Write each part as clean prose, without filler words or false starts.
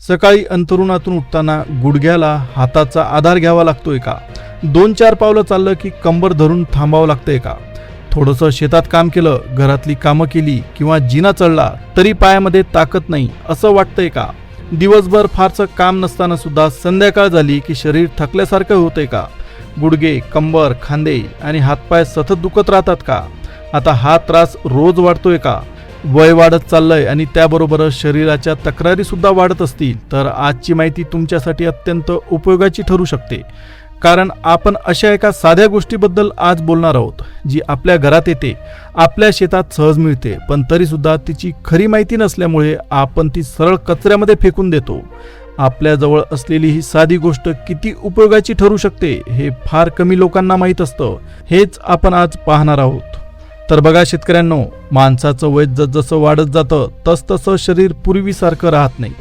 सकाळी अंथरुणातून उठताना गुडघ्याला हाताचा आधार घ्यावा लागतोय का? 2-4 पावलं चाललं की कंबर धरून थांबावं लागतंय का? थोडंसं शेतात काम केलं, घरातली कामं केली किंवा जिना चढला तरी पायामध्ये ताकद नाही असं वाटतंय का? दिवसभर फारसं काम नसताना सुद्धा संध्याकाळ झाली की शरीर थकल्यासारखं होतंय का? गुडघे, कंबर, खांदे आणि हातपाय सतत दुखत राहतात का? आता हा त्रास रोज वाढतोय का? वय वाढत चाललंय आणि त्याबरोबरच शरीराच्या तक्रारी सुद्धा वाढत असतील तर आजची माहिती तुमच्यासाठी अत्यंत उपयोगाची ठरू शकते. कारण आपण अशा एका साध्या गोष्टीबद्दल आज बोलणार आहोत जी आपल्या घरात येते, आपल्या शेतात सहज मिळते, पण तरी सुद्धा तिची खरी माहिती नसल्यामुळे आपण ती सरळ कचऱ्यामध्ये फेकून देतो. आपल्याजवळ असलेली ही साधी गोष्ट किती उपयोगाची ठरू शकते हे फार कमी लोकांना माहीत असतं. हेच आपण आज पाहणार आहोत. तर बघा शेतकऱ्यांनो, माणसाचं वय जसजसं वाढत जातं तसतसं शरीर पूर्वीसारखं राहत नाही.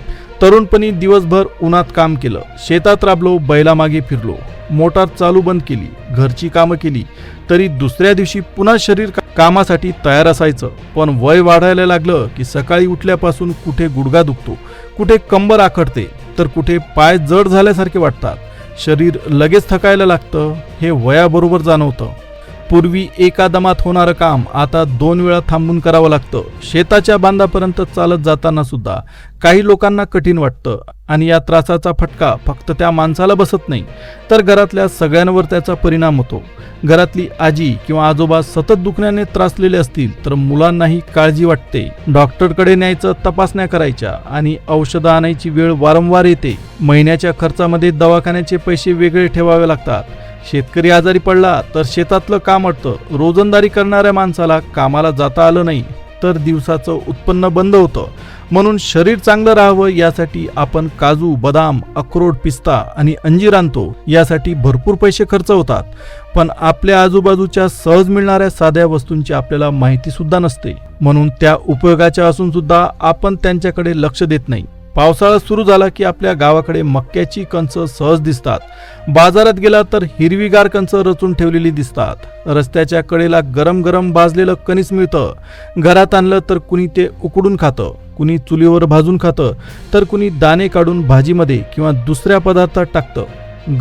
तरुणपणी दिवसभर उन्हात काम केलं, शेतात राबलो, बैलामागे फिरलो, मोटार चालू बंद केली, घरची कामं केली तरी दुसऱ्या दिवशी पुन्हा शरीर कामासाठी तयार असायचं. पण वय वाढायला लागलं की सकाळी उठल्यापासून कुठे गुडघा दुखतो, कुठे कंबर आखडते तर कुठे पाय जड झाल्यासारखे वाटतात. शरीर लगेच थकायला लागतं. हे वयाबरोबर जाणवतं. पूर्वी एका दमात होणारं काम आता 2 वेळा थांबून करावं लागतं. शेताच्या बांधापर्यंत चालत जाताना सुद्धा काही लोकांना कठीण वाटतं आणि या त्रासाचा फटका फक्त त्या माणसाला बसत नाही तर घरातल्या सगळ्यांवर त्याचा परिणाम होतो. घरातली आजी किंवा आजोबा सतत दुखण्याने त्रासलेले असतील तर मुलांनाही काळजी वाटते. डॉक्टरकडे न्यायचं, तपासण्या करायच्या आणि औषधं आणायची वेळ वारंवार येते. महिन्याच्या खर्चामध्ये दवाखान्याचे पैसे वेगळे ठेवावे लागतात. शेतकरी आजारी पडला तर शेतातलं काम अडतं. रोजंदारी करणाऱ्या माणसाला कामाला जाता आलं नाही तर दिवसाचं उत्पन्न बंद होतं. म्हणून शरीर चांगलं राहावं यासाठी आपण काजू, बदाम, अक्रोड, पिस्ता आणि अंजीर आणतो. यासाठी भरपूर पैसे खर्च होतात. पण आपल्या आजूबाजूच्या सहज मिळणाऱ्या साध्या वस्तूंची आपल्याला माहिती सुद्धा नसते. म्हणून त्या उपयोगाच्या असून सुद्धा आपण त्यांच्याकडे लक्ष देत नाही. पावसाळा सुरू झाला की आपल्या गावाकडे मक्याची कणसं सहज दिसतात. बाजारात गेला तर हिरवीगार कणसं रचून ठेवलेली दिसतात. रस्त्याच्या कडेला गरम गरम भाजलेलं कणीस मिळतं. घरात आणलं तर कुणी ते उकडून खातं, कुणी चुलीवर भाजून खातं तर कुणी दाणे काढून भाजीमध्ये किंवा दुसऱ्या पदार्थात टाकतं.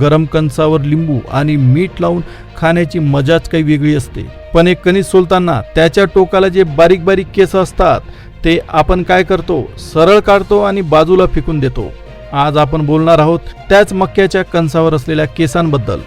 गरम कणसावर लिंबू आणि मीठ लावून खाण्याची मजाच काही वेगळी असते. पण एक कणीस सोलताना त्याच्या टोकाला जे बारीक बारीक केस असतात ते आपण काय करतो, सरळ काढतो आणि बाजूला फेकून देतो. आज आपण बोलणार आहोत त्याच मक्याच्या कणसावर असलेल्या केसांबद्दल.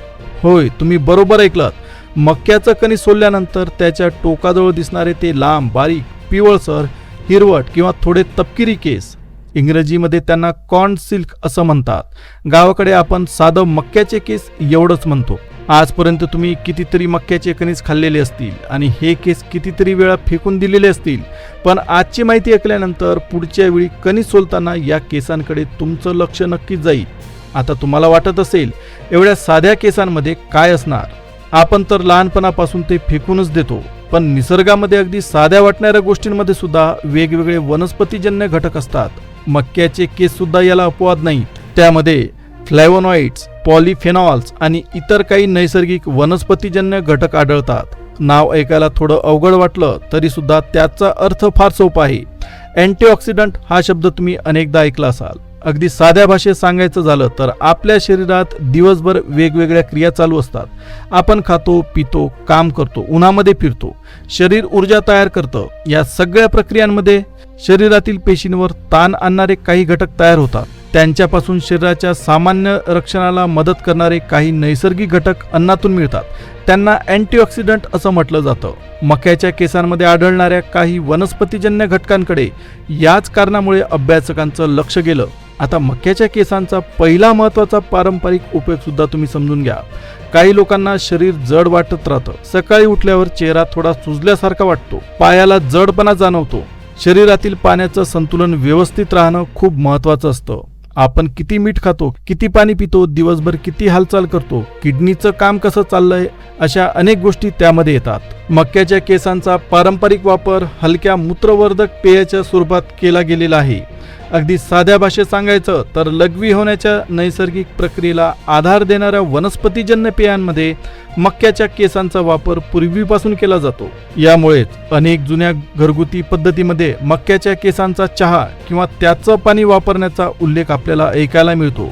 होय, तुम्ही बरोबर ऐकलात. मक्याचं कणीस सोलल्यानंतर त्याच्या टोकाजवळ दिसणारे ते लांब, बारीक, पिवळसर, हिरवट किंवा थोडे तपकिरी केस, इंग्रजीमध्ये त्यांना कॉर्न सिल्क असं म्हणतात. गावाकडे आपण साधं मक्याचे केस एवढंच म्हणतो. आजपर्यंत तुम्ही कितीतरी मक्याचे कणीस खाल्लेले असतील आणि हे केस कितीतरी वेळा फेकून दिलेले असतील. पण आजची माहिती ऐकल्यानंतर पुढच्या वेळी कणीस सोलताना या केसांकडे तुमचं लक्ष नक्कीच जाईल. आता तुम्हाला वाटत असेल एवढ्या साध्या केसांमध्ये काय असणार? आपण तर लहानपणापासून ते फेकूनच देतो. पण निसर्गामध्ये अगदी साध्या वाटणाऱ्या गोष्टींमध्ये सुद्धा वेगवेगळे वनस्पतीजन्य घटक असतात. मक्याचे केस सुद्धा याला अपवाद नाहीत. त्यामध्ये फ्लॅवोनॉइड्स, पॉलिफेनॉल्स आणि इतर काही नैसर्गिक वनस्पतीजन्य घटक आढळतात. नाव ऐकायला थोडं अवघड वाटलं तरी सुद्धा त्याचा अर्थ फार सोपा आहे. अँटीऑक्सिडंट हा शब्द तुम्ही अनेकदा ऐकला असाल. अगदी साध्या भाषेत सांगायचं झालं तर आपल्या शरीरात दिवसभर वेगवेगळ्या क्रिया चालू असतात. आपण खातो, पितो, काम करतो, उन्हामध्ये फिरतो, शरीर ऊर्जा तयार करतं. या सगळ्या प्रक्रियांमध्ये शरीरातील पेशींवर ताण आणणारे काही घटक तयार होतात. त्यांच्यापासून शरीराच्या सामान्य रक्षणाला मदत करणारे काही नैसर्गिक घटक अन्नातून मिळतात. त्यांना अँटीऑक्सिडंट असं म्हटलं जातं. मक्याच्या केसांमध्ये आढळणाऱ्या काही वनस्पतीजन्य घटकांकडे याच कारणामुळे अभ्यासकांचं लक्ष गेलं. आता मक्याच्या केसांचा पहिला महत्त्वाचा पारंपरिक उपयोग सुद्धा तुम्ही समजून घ्या. काही लोकांना शरीर जड वाटत राहतं. सकाळी उठल्यावर चेहरा थोडा सुजल्यासारखा वाटतो, पायाला जडपणा जाणवतो. शरीरातील पाण्याचं संतुलन व्यवस्थित राहणं खूप महत्त्वाचं असतं. आपण किती मीठ खातो, किती पाणी पितो, दिवसभर किती हालचाल करतो, किडनीचं काम कसं चाललंय, अशा अनेक गोष्टी त्यामध्ये येतात. मक्याच्या केसांचा पारंपरिक वापर हलक्या मूत्रवर्धक पेयाच्या स्वरूपात केला गेलेला आहे. अगदी साध्या भाषेत सांगायचं तर लघवी होण्याच्या नैसर्गिक प्रक्रियेला आधार देणाऱ्या वनस्पतीजन्य पेयांमध्ये मक्याच्या केसांचा वापर पूर्वीपासून केला जातो. यामुळेच अनेक जुन्या घरगुती पद्धतीमध्ये मक्याच्या केसांचा चहा किंवा त्याचं पाणी वापरण्याचा उल्लेख आपल्याला ऐकायला मिळतो.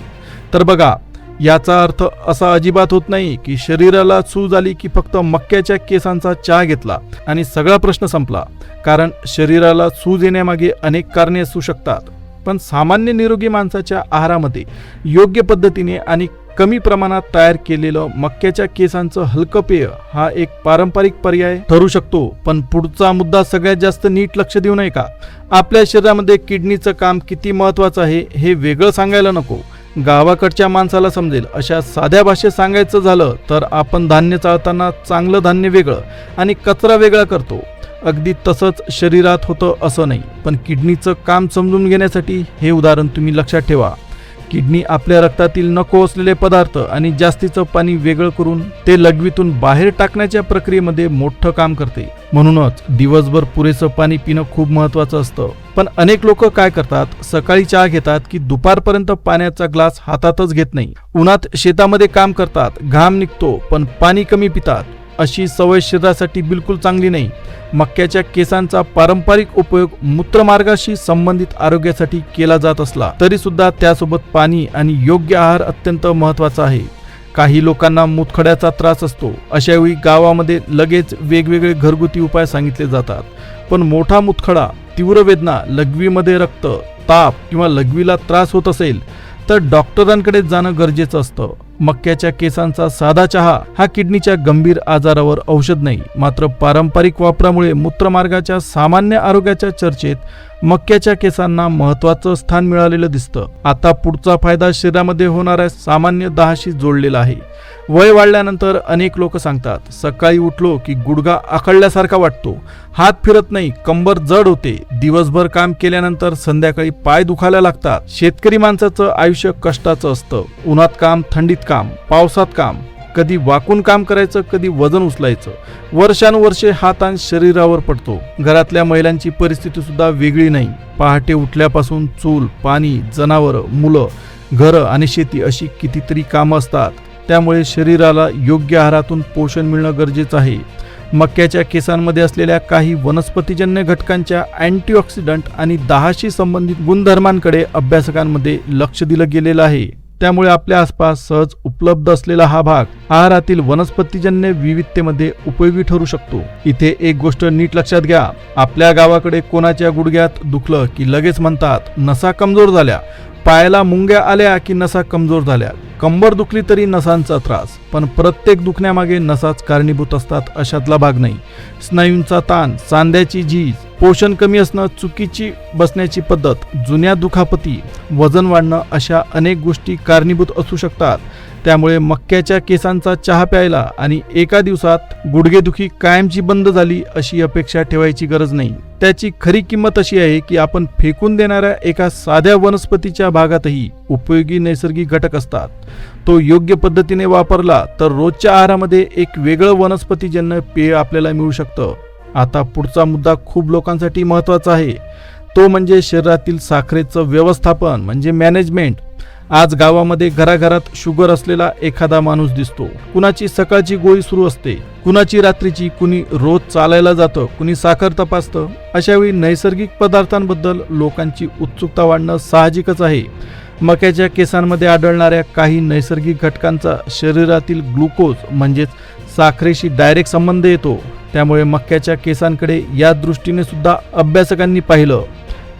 तर बघा, याचा अर्थ असा अजिबात होत नाही की शरीराला सूज आली की फक्त मक्याच्या केसांचा चहा घेतला आणि सगळा प्रश्न संपला. कारण शरीराला सूज येण्यामागे अनेक कारणे असू शकतात. पण सामान्य निरोगी माणसाच्या आहारामध्ये योग्य पद्धतीने आणि कमी प्रमाणात तयार केलेलं मक्याच्या केसांचं हलकं पेय हा एक पारंपरिक पर्याय ठरू शकतो. पण पुढचा मुद्दा सगळ्यात जास्त नीट लक्ष देऊ नये का? आपल्या शरीरामध्ये किडनीचं काम किती महत्त्वाचं आहे हे वेगळं सांगायला नको. गावाकडच्या माणसाला समजेल अशा साध्या भाषेत सांगायचं झालं तर आपण धान्य चाळताना चांगलं धान्य वेगळं आणि कचरा वेगळा करतो. अगदी तसंच शरीरात होतं असं नाही. पण किडनीचं काम समजून घेण्यासाठी हे उदाहरण तुम्ही लक्षात ठेवा. किडनी आपल्या रक्तातील नको असलेले पदार्थ आणि जास्तीचं पाणी वेगळं करून ते लघवीतून बाहेर टाकण्याच्या प्रक्रियेमध्ये मोठं काम करते. म्हणूनच दिवसभर पुरेसं पाणी पिणं खूप महत्त्वाचं असतं. पण अनेक लोक काय करतात, सकाळी चहा घेतात की दुपारपर्यंत पाण्याचा ग्लास हातातच घेत नाही. उन्हात शेतामध्ये काम करतात, घाम निघतो पण पाणी कमी पितात. अशी सवय शरीरासाठी बिलकुल चांगली नाही. मक्याच्या केसांचा पारंपरिक उपयोग मूत्रमार्गाशी संबंधित आरोग्यासाठी केला जात असला तरी सुद्धा त्यासोबत पाणी आणि योग्य आहार अत्यंत महत्त्वाचा आहे. काही लोकांना मूतखड्याचा त्रास असतो. अशावेळी गावामध्ये लगेच वेगवेगळे घरगुती उपाय सांगितले जातात. पण मोठा मूतखडा, तीव्र वेदना, लघवीमध्ये रक्त, ताप किंवा लघवीला त्रास होत असेल तर डॉक्टरांकडे जाणं गरजेचं असतं. मक्याच्या केसांचा साधा चहा हा किडनीच्या गंभीर आजारावर औषध नाही. मात्र पारंपरिक वापरामुळे मूत्रमार्गाच्या सामान्य आरोग्याच्या चर्चेत मक्याच्या केसांना महत्त्वाचं स्थान मिळालेलं दिसतं. आता पुढचा फायदा शरीरामध्ये होणाऱ्या सामान्य दाहाशी जोडलेला आहे. वय वाढल्यानंतर अनेक लोक सांगतात, सकाळी उठलो की गुडघा आखडल्यासारखा वाटतो, हात फिरत नाही, कंबर जड होते, दिवसभर काम केल्यानंतर संध्याकाळी पाय दुखायला लागतात. शेतकरी माणसाचं आयुष्य कष्टाचं असतं. उन्हात काम, थंडीत काम, पावसात काम, कधी वाकून काम करायचं, कधी वजन उचलायचं. वर्षानुवर्षे हा ताण शरीरावर पडतो. घरातल्या महिलांची परिस्थिती सुद्धा वेगळी नाही. पहाटे उठल्यापासून चूल, पाणी, जनावरं, मुलं, घरं आणि शेती अशी कितीतरी कामं असतात. त्यामुळे शरीराला योग्य आहारातून पोषण मिळणं गरजेचं आहे. मक्याच्या केसांमध्ये असलेल्या काही वनस्पतीजन्य घटकांच्या अँटीऑक्सिडंट आणि दाहाशी संबंधित गुणधर्मांकडे अभ्यासकांमध्ये लक्ष दिलं गेलेलं आहे. त्यामुळे आपल्या आसपास सहज उपलब्ध असलेला हा भाग आहारातील वनस्पतीजन्य विविधतेमध्ये उपयोगी ठरू शकतो. इथे एक गोष्ट नीट लक्षात घ्या. आपल्या गावाकडे कोणाच्या गुडघ्यात दुखलं की लगेच म्हणतात नसा कमजोर झाल्या, पायाला मुंग्या आल्या की नसा कमजोर झाल्या, कंबर दुखली तरी नसांचा त्रास. पण प्रत्येक दुखण्यामागे नसाच कारणीभूत असतात अशातला भाग नाही. स्नायूंचा ताण, सांध्याची झीज, पोषण कमी असणं, चुकीची बसण्याची पद्धत, जुन्या दुखापती, वजन वाढणं अशा अनेक गोष्टी कारणीभूत असू शकतात. त्यामुळे मक्याच्या केसांचा चहा प्यायला आणि एका दिवसात गुडघेदुखी कायमची बंद झाली अशी अपेक्षा ठेवायची गरज नाही. त्याची खरी किंमत अशी आहे की आपण फेकून देणाऱ्या एका साध्या वनस्पतीच्या भागातही उपयोगी नैसर्गिक घटक असतात. तो योग्य पद्धतीने वापरला तर रोजच्या आहारामध्ये एक वेगळं वनस्पतीजन्य पेय आपल्याला मिळू शकतं. आता पुढचा मुद्दा खूप लोकांसाठी महत्त्वाचा आहे. तो म्हणजे शरीरातील साखरेचं व्यवस्थापन म्हणजे मॅनेजमेंट. आज गावामध्ये घराघरात शुगर असलेला एखादा माणूस दिसतो. कुणाची सकाळची गोळी सुरू असते, कुणाची रात्रीची, कुणी रोज चालायला जातं, कुणी साखर तपासतं. अशावेळी नैसर्गिक पदार्थांबद्दल लोकांची उत्सुकता वाढणं साहजिकच आहे. मक्याच्या केसांमध्ये आढळणाऱ्या काही नैसर्गिक घटकांचा शरीरातील ग्लुकोज म्हणजेच साखरेशी डायरेक्ट संबंध येतो. त्यामुळे मक्याच्या केसांकडे या दृष्टीने सुद्धा अभ्यासकांनी पाहिलं.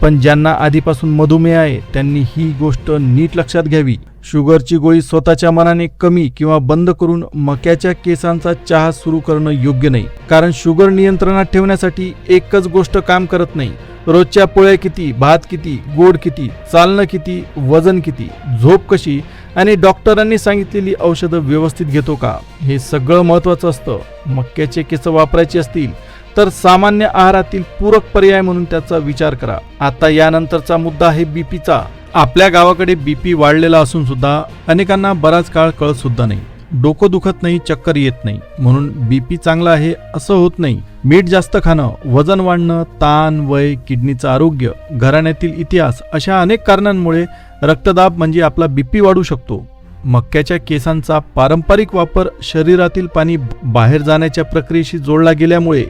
पण ज्यांना आधीपासून मधुमेह आहे त्यांनी ही गोष्ट नीट लक्षात घ्यावी. शुगरची गोळी स्वतःच्या मनाने कमी किंवा बंद करून मक्याच्या केसांचा चहा सुरू करणं योग्य नाही. कारण शुगर नियंत्रणात ठेवण्यासाठी एकच गोष्ट काम करत नाही. रोजच्या पोळ्या किती, भात किती, गोड किती, चालणं किती, वजन किती, झोप कशी आणि डॉक्टरांनी सांगितलेली औषधं व्यवस्थित घेतो का, हे सगळं महत्त्वाचं असतं. मक्याचे केस वापरायचे असतील तर सामान्य आहारातील पूरक पर्याय म्हणून त्याचा विचार करा. आता यानंतरचा मुद्दा आहे बीपीचा. आपल्या गावाकडे बीपी वाढलेला असून सुद्धा अनेकांना बराच काळ कळत सुद्धा नाही. डोकं दुखत नाही, चक्कर येत नाही म्हणून बीपी चांगला आहे असं होत नाही. मीठ जास्त खाणं, वजन वाढणं, ताण, वय, किडनीचं आरोग्य, घराण्यातील इतिहास अशा अनेक कारणांमुळे रक्तदाब म्हणजे आपला बीपी वाढू शकतो. मक्याच्या केसांचा पारंपरिक वापर शरीरातील पाणी बाहेर जाण्याच्या प्रक्रियेशी जोडला गेल्यामुळे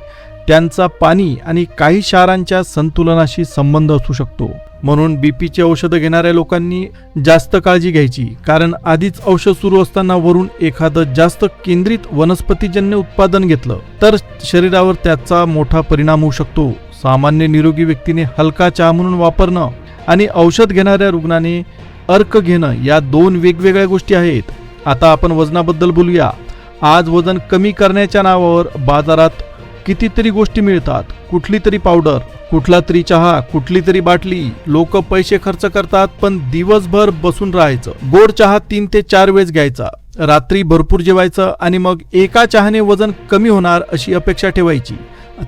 त्यांचा पाणी आणि काही क्षारांच्या संतुलनाशी संबंध असू शकतो. म्हणून बीपीची औषधं घेणाऱ्या लोकांनी जास्त काळजी घ्यायची, कारण आधीच औषध सुरू असताना वरून एखादं जास्त केंद्रित वनस्पतीजन्य उत्पादन घेतलं तर शरीरावर त्याचा मोठा परिणाम होऊ शकतो. सामान्य निरोगी व्यक्तीने हलका चहा म्हणून वापरणं आणि औषध घेणाऱ्या रुग्णाने अर्क घेणं या दोन वेगवेगळ्या गोष्टी आहेत. आता आपण वजनाबद्दल बोलूया. आज वजन कमी करण्याच्या नावावर बाजारात कितीतरी गोष्टी मिळतात. कुठली तरी पावडर, कुठला तरी चहा, कुठली तरी बाटली. लोक पैसे खर्च करतात पण दिवसभर बसून राहायचं. गोड चहा 3 ते 4 वेळेस घ्यायचा, रात्री भरपूर जेवायचं आणि मग एका चहाने वजन कमी होणार अशी अपेक्षा ठेवायची.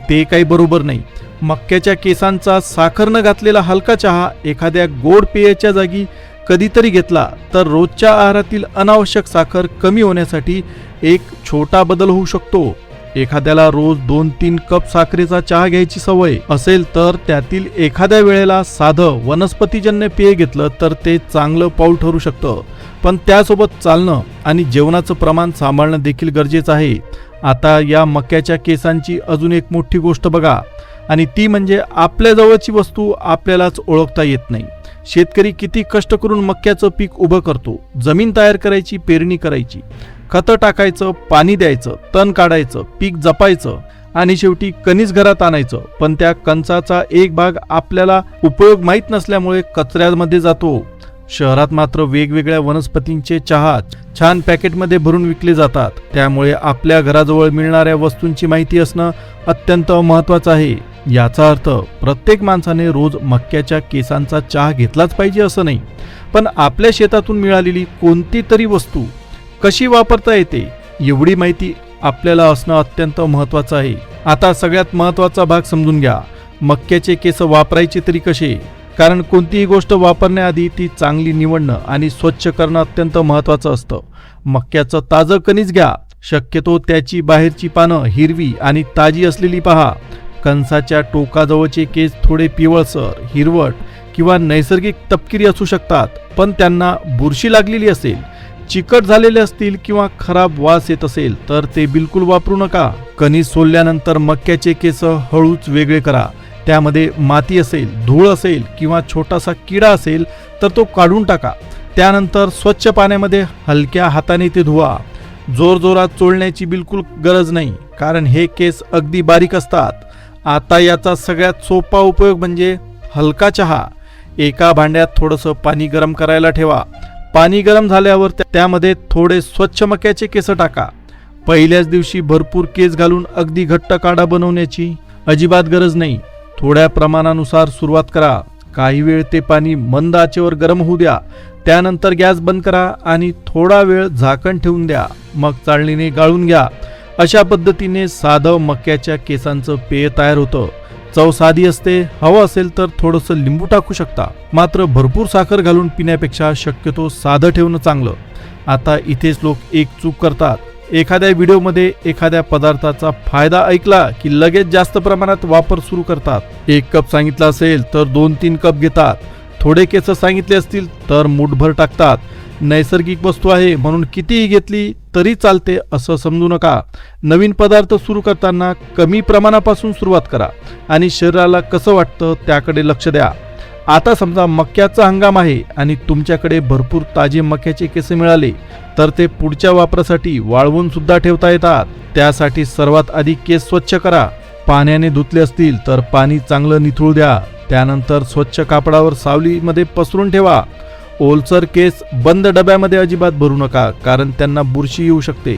ते काही बरोबर नाही. मक्याच्या केसांचा साखर न घातलेला हलका चहा एखाद्या गोड पेयाच्या जागी कधीतरी घेतला तर रोजच्या आहारातील अनावश्यक साखर कमी होण्यासाठी एक छोटा बदल होऊ शकतो. एखाद्याला रोज 2-3 कप साखरेचा चहा घ्यायची सवय असेल तर त्यातील एखाद्या वेळेला साधं वनस्पतीजन्य पेय घेतलं तर ते चांगलं पाऊल ठरू शकतं. पण त्यासोबत चालणं आणि जेवणाचं प्रमाण सांभाळणं देखील गरजेचं आहे. आता या मक्याच्या केसांची अजून एक मोठी गोष्ट बघा, आणि ती म्हणजे आपल्या जवळची वस्तू आपल्यालाच ओळखता येत नाही. शेतकरी किती कष्ट करून मक्याचं पीक उभं करतो. जमीन तयार करायची, पेरणी करायची, खतं टाकायचं, पाणी द्यायचं, तण काढायचं, पीक जपायचं आणि शेवटी कणीस घरात आणायचं. पण त्या कणसाचा एक भाग आपल्याला उपयोग माहीत नसल्यामुळे कचऱ्यामध्ये जातो. शहरात मात्र वेगवेगळ्या वनस्पतींचे चहा छान पॅकेटमध्ये भरून विकले जातात. त्यामुळे आपल्या घराजवळ मिळणाऱ्या वस्तूंची माहिती असणं अत्यंत महत्त्वाचं आहे. याचा अर्थ प्रत्येक माणसाने रोज मक्याच्या केसांचा चहा घेतलाच पाहिजे असं नाही, पण आपल्या शेतातून मिळालेली कोणती तरी वस्तू कशी वापरता येते एवढी माहिती आपल्याला असणं अत्यंत महत्त्वाचं आहे. आता सगळ्यात महत्त्वाचा भाग समजून घ्या. मक्याचे केस वापरायचे तरी कसे? कारण कोणतीही गोष्ट वापरण्याआधी ती चांगली निवडणं आणि स्वच्छ करणं अत्यंत महत्त्वाचं असतं. मक्याचं ताजं कणीस घ्या. शक्यतो त्याची बाहेरची पानं हिरवी आणि ताजी असलेली पहा. कणसाच्या टोकाजवळचे केस थोडे पिवळसर, हिरवट किंवा नैसर्गिक तपकिरी असू शकतात, पण त्यांना बुरशी लागलेली असेल, चिकट झालेले असतील किंवा खराब वास येत असेल तर ते बिलकुल वापरू नका. कणीस सोलल्यानंतर मक्याचे केस हळूच वेगळे करा. त्यामध्ये माती असेल, धूळ असेल किंवा छोटासा किडा असेल तर तो काढून टाका. त्यानंतर स्वच्छ पाण्यामध्ये हलक्या हाताने ते धुवा. जोरजोरात चोळण्याची बिलकुल गरज नाही, कारण हे केस अगदी बारीक असतात. आता याचा सगळ्यात सोपा उपयोग म्हणजे हलका चहा. एका भांड्यात थोडंसं पाणी गरम करायला ठेवा. पाणी गरम झाल्यावर त्यामध्ये थोडे स्वच्छ मक्याचे केस टाका. पहिल्याच दिवशी भरपूर केस घालून अगदी घट्ट काढा बनवण्याची अजिबात गरज नाही. थोड्या प्रमाणानुसार सुरुवात करा. काही वेळ ते पाणी मंद आचेवर गरम होऊ द्या. त्यानंतर गॅस बंद करा आणि थोडा वेळ झाकण ठेवून द्या. मग चाळणीने गाळून घ्या. अशा पद्धतीने साधं मक्याच्या केसांचं पेय तयार होतं. चव साधी असते. हवं असेल तर थोडंसं लिंबू टाकू शकता, मात्र भरपूर साखर घालून पिण्यापेक्षा शक्यतो साधं ठेवणं चांगलं. आता इथेच लोक एक चूक करतात. एखाद्या व्हिडिओमध्ये एखाद्या पदार्थाचा फायदा ऐकला की लगेच जास्त प्रमाणात वापर सुरू करतात. 1 कप सांगितला असेल तर 2-3 कप घेतात. थोडे केस सांगितले असतील तर मूठभर टाकतात. नैसर्गिक वस्तू आहे म्हणून कितीही घेतली तरी चालते असं समजू नका. नवीन पदार्थ सुरू करताना कमी प्रमाणापासून सुरुवात करा आणि शरीराला कसं वाटतं त्याकडे लक्ष द्या. आता समजा मक्याचा हंगाम आहे आणि तुमच्याकडे भरपूर ताजे मक्याचे केस मिळाले तर ते पुढच्या वापरासाठी वाळवून सुद्धा ठेवता येतात. त्यासाठी सर्वात आधी केस स्वच्छ करा. पाण्याने धुतले असतील तर पाणी चांगलं निथळू द्या. त्यानंतर स्वच्छ कापडावर सावलीमध्ये पसरून ठेवा. ओलसर केस बंद डब्यामध्ये अजिबात भरू नका, कारण त्यांना बुरशी येऊ शकते.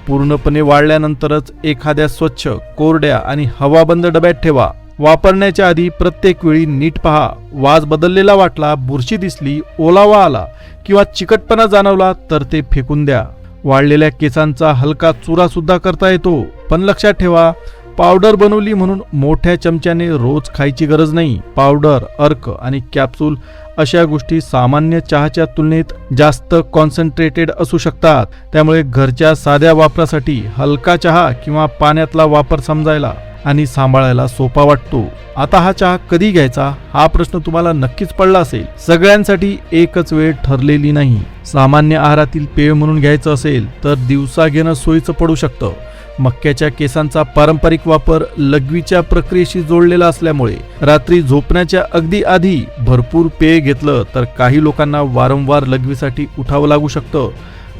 पूर्णपणे वाळल्यानंतरच एखाद्या स्वच्छ, कोरड्या आणि हवाबंद डब्यात ठेवा. वापरण्याच्या आधी प्रत्येक वेळी नीट पहा. वास बदललेला वाटला, बुरशी दिसली, ओलावा आला किंवा चिकटपणा जाणवला तर ते फेकून द्या. वाळलेल्या केसांचा हलका चुरा सुद्धा करता येतो, पण लक्षात ठेवा, पावडर बनवली म्हणून मोठ्या चमच्याने रोज खायची गरज नाही. पावडर, अर्क आणि कॅप्सूल अशा गोष्टी सामान्य चहाच्या तुलनेत जास्त कॉन्सन्ट्रेटेड असू शकतात. त्यामुळे घरच्या साध्या वापरासाठी हलका चहा किंवा पाण्यातला वापर समजायला. आणि सांभाळायला सोपा वाटतो. आता हा चहा कधी घ्यायचा हा प्रश्न तुम्हाला नक्कीच पडला असेल. सगळ्यांसाठी एकच वेळ ठरलेली नाही. सामान्य आहारातील पेय म्हणून घ्यायचं असेल तर दिवसा घेणं सोयीचं पडू शकतं. मक्याच्या केसांचा पारंपरिक वापर लघवीच्या प्रक्रियेशी जोडलेला असल्यामुळे रात्री झोपण्याच्या अगदी आधी भरपूर पेय घेतलं तर काही लोकांना वारंवार लघवीसाठी उठावं लागू शकतं.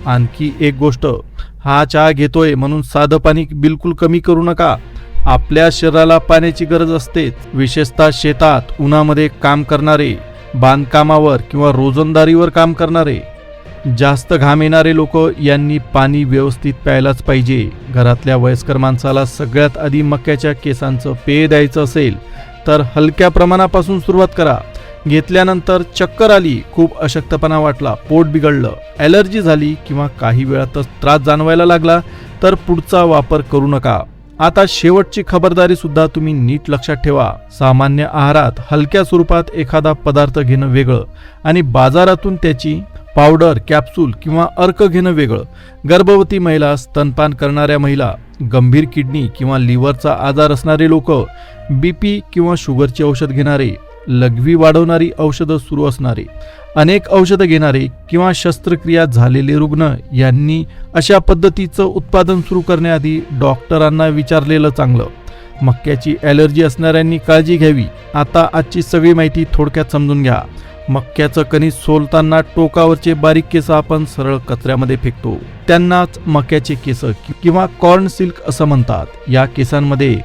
आणखी एक गोष्ट, हा चहा घेतोय म्हणून साधं पाणी बिलकुल कमी करू नका. आपल्या शरीराला पाण्याची गरज असतेच. विशेषतः शेतात उन्हामध्ये काम करणारे, बांधकामावर किंवा रोजंदारीवर काम करणारे, जास्त घाम येणारे लोक यांनी पाणी व्यवस्थित प्यायलाच पाहिजे. घरातल्या वयस्कर माणसाला सगळ्यात आधी मक्याच्या केसांचं पेय द्यायचं असेल तर हलक्या प्रमाणापासून सुरुवात करा. घेतल्यानंतर चक्कर आली, खूप अशक्तपणा वाटला, पोट बिघडलं, ॲलर्जी झाली किंवा काही वेळातच त्रास जाणवायला लागला तर पुढचा वापर करू नका. आता शेवटची खबरदारी सुद्धा तुम्ही नीट लक्षात ठेवा. सामान्य आहारात हलक्या स्वरूपात एखादा पदार्थ घेणं वेगळं आणि बाजारातून त्याची पावडर, कॅप्सूल किंवा अर्क घेणं वेगळं. गर्भवती महिला, स्तनपान करणाऱ्या महिला, गंभीर किडनी किंवा लिव्हरचा आजार असणारे लोक, बीपी किंवा शुगरची औषध घेणारे, लघवी वाढवणारी औषधं सुरू असणारे, अनेक औषधं घेणारे किंवा शस्त्रक्रिया झालेले रुग्ण यांनी अशा पद्धतीचं उत्पादन सुरू करण्याआधी डॉक्टरांना विचारलेलं चांगलं. मक्याची ॲलर्जी असणाऱ्यांनी काळजी घ्यावी. आता आजची सगळी माहिती थोडक्यात समजून घ्या. मक्याचं कणीस सोलताना टोकावरचे बारीक केस आपण सरळ कचऱ्यामध्ये फेकतो. त्यांनाच मक्याचे केस किंवा कॉर्न सिल्क असं म्हणतात. या केसांमध्ये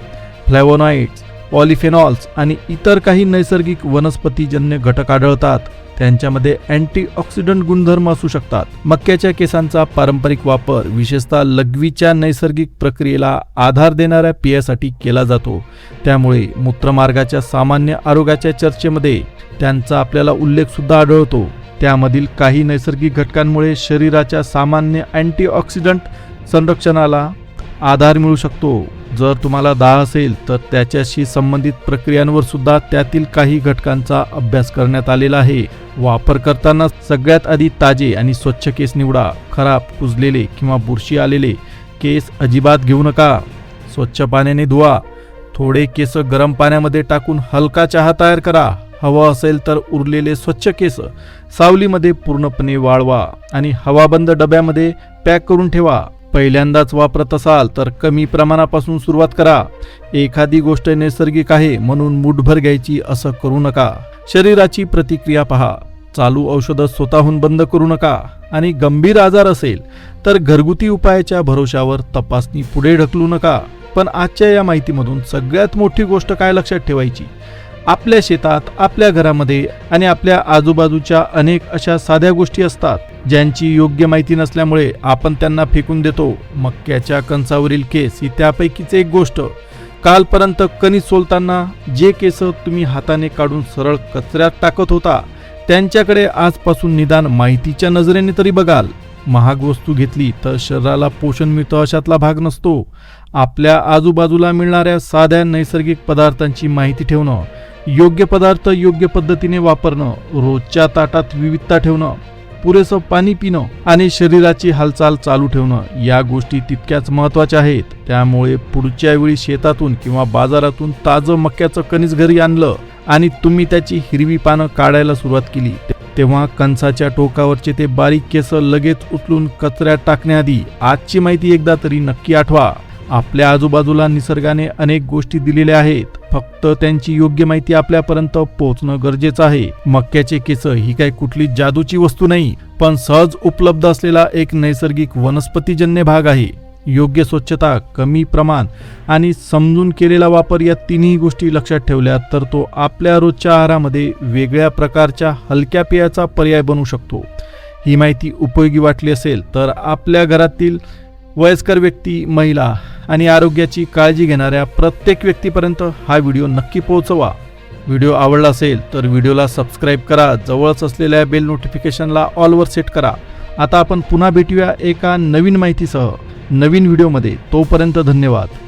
फ्लॅवोनॉइड्स, पॉलिफेनॉल्स आणि इतर काही नैसर्गिक वनस्पतीजन्य घटक आढळतात. त्यांच्यामध्ये अँटीऑक्सिडंट गुणधर्म असू शकतात. मक्याच्या केसांचा पारंपरिक वापर विशेषतः लघवीच्या नैसर्गिक प्रक्रियेला आधार देणाऱ्या पेयासाठी केला जातो. त्यामुळे मूत्रमार्गाच्या सामान्य आरोग्याच्या चर्चेमध्ये त्यांचा आपल्याला उल्लेख सुद्धा आढळतो. त्यामधील काही नैसर्गिक घटकांमुळे शरीराच्या सामान्य अँटीऑक्सिडंट संरक्षणाला आधार मिळू शकतो. जर तुम्हाला दाह असेल तर त्याच्याशी संबंधित प्रक्रियांवर सुद्धा त्यातील काही घटकांचा अभ्यास करण्यात आलेला आहे. वापर करताना सगळ्यात आधी ताजे आणि स्वच्छ केस निवडा. खराब, कुजलेले किंवा बुरशी आलेले केस अजिबात घेऊ नका. स्वच्छ पाण्याने धुवा. थोडे केस गरम पाण्यामध्ये टाकून हलका चहा तयार करा. हवं असेल तर उरलेले स्वच्छ केस सावलीमध्ये पूर्णपणे वाळवा आणि हवाबंद डब्यामध्ये पॅक करून ठेवा. पहिल्यांदाच वापरत असाल तर कमी प्रमाणापासून सुरुवात करा. एखादी गोष्ट नैसर्गिक आहे म्हणून मूठभर घ्यायची असं करू नका. शरीराची प्रतिक्रिया पहा. चालू औषधं स्वतःहून बंद करू नका आणि गंभीर आजार असेल तर घरगुती उपायाच्या भरोशावर तपासणी पुढे ढकलू नका. पण आजच्या या माहितीमधून सगळ्यात मोठी गोष्ट काय लक्षात ठेवायची? आपल्या शेतात, आपल्या घरामध्ये आणि आपल्या आजूबाजूच्या अनेक अशा साध्या गोष्टी असतात ज्यांची योग्य माहिती नसल्यामुळे आपण त्यांना फेकून देतो. मक्याच्या कणसावरील केस ही त्यापैकीच एक गोष्ट. कालपर्यंत कणीस सोलताना जे केस तुम्ही हाताने काढून सरळ कचऱ्यात टाकत होता त्यांच्याकडे आजपासून निदान माहितीच्या नजरेने तरी बघाल. महाग वस्तू घेतली तर शरीराला पोषण मिळतं अशातला भाग नसतो. आपल्या आजूबाजूला मिळणाऱ्या साध्या नैसर्गिक पदार्थांची माहिती ठेवणं, योग्य पदार्थ योग्य पद्धतीने वापरणं, रोजच्या ताटात विविधता ठेवणं, पुरेसं पाणी पिणं आणि शरीराची हालचाल चालू ठेवणं या गोष्टी तितक्याच महत्त्वाच्या आहेत. त्यामुळे पुढच्या वेळी शेतातून किंवा बाजारातून ताजं मक्याचं कणीस घरी आणलं आणि तुम्ही त्याची हिरवी पानं काढायला सुरुवात केली तेव्हा कणसाच्या टोकावरचे ते बारीक केस लगेच उचलून कचऱ्यात टाकण्याआधी आजची माहिती एकदा तरी नक्की आठवा. आपल्या आजूबाजूला निसर्गाने अनेक गोष्टी दिलेल्या आहेत. फक्त त्यांची योग्य माहिती आपल्यापर्यंत पोहोचणं गरजेचं आहे. मक्याचे केस ही काही कुठली जादूची वस्तू नाही, पण सहज उपलब्ध असलेला एक नैसर्गिक वनस्पतीजन्य भाग आहे. योग्य स्वच्छता, कमी प्रमाण आणि समजून केलेला वापर या तिन्ही गोष्टी लक्षात ठेवल्या तर तो आपल्या रोजच्या आहारामध्ये वेगळ्या प्रकारच्या हलक्या पेयाचा पर्याय बनू शकतो. ही माहिती उपयोगी वाटली असेल तर आपल्या घरातील वयस्कर व्यक्ती, महिला आणि आरोग्याची काळजी घेणाऱ्या प्रत्येक व्यक्तीपर्यंत हा व्हिडिओ नक्की पोहोचवा. व्हिडिओ आवडला असेल तर व्हिडिओला सबस्क्राईब करा. जवळच असलेल्या बेल नोटिफिकेशनला ऑलवर सेट करा. आता आपण पुन्हा भेटूया एका नवीन माहितीसह नवीन व्हिडिओमध्ये. तोपर्यंत धन्यवाद.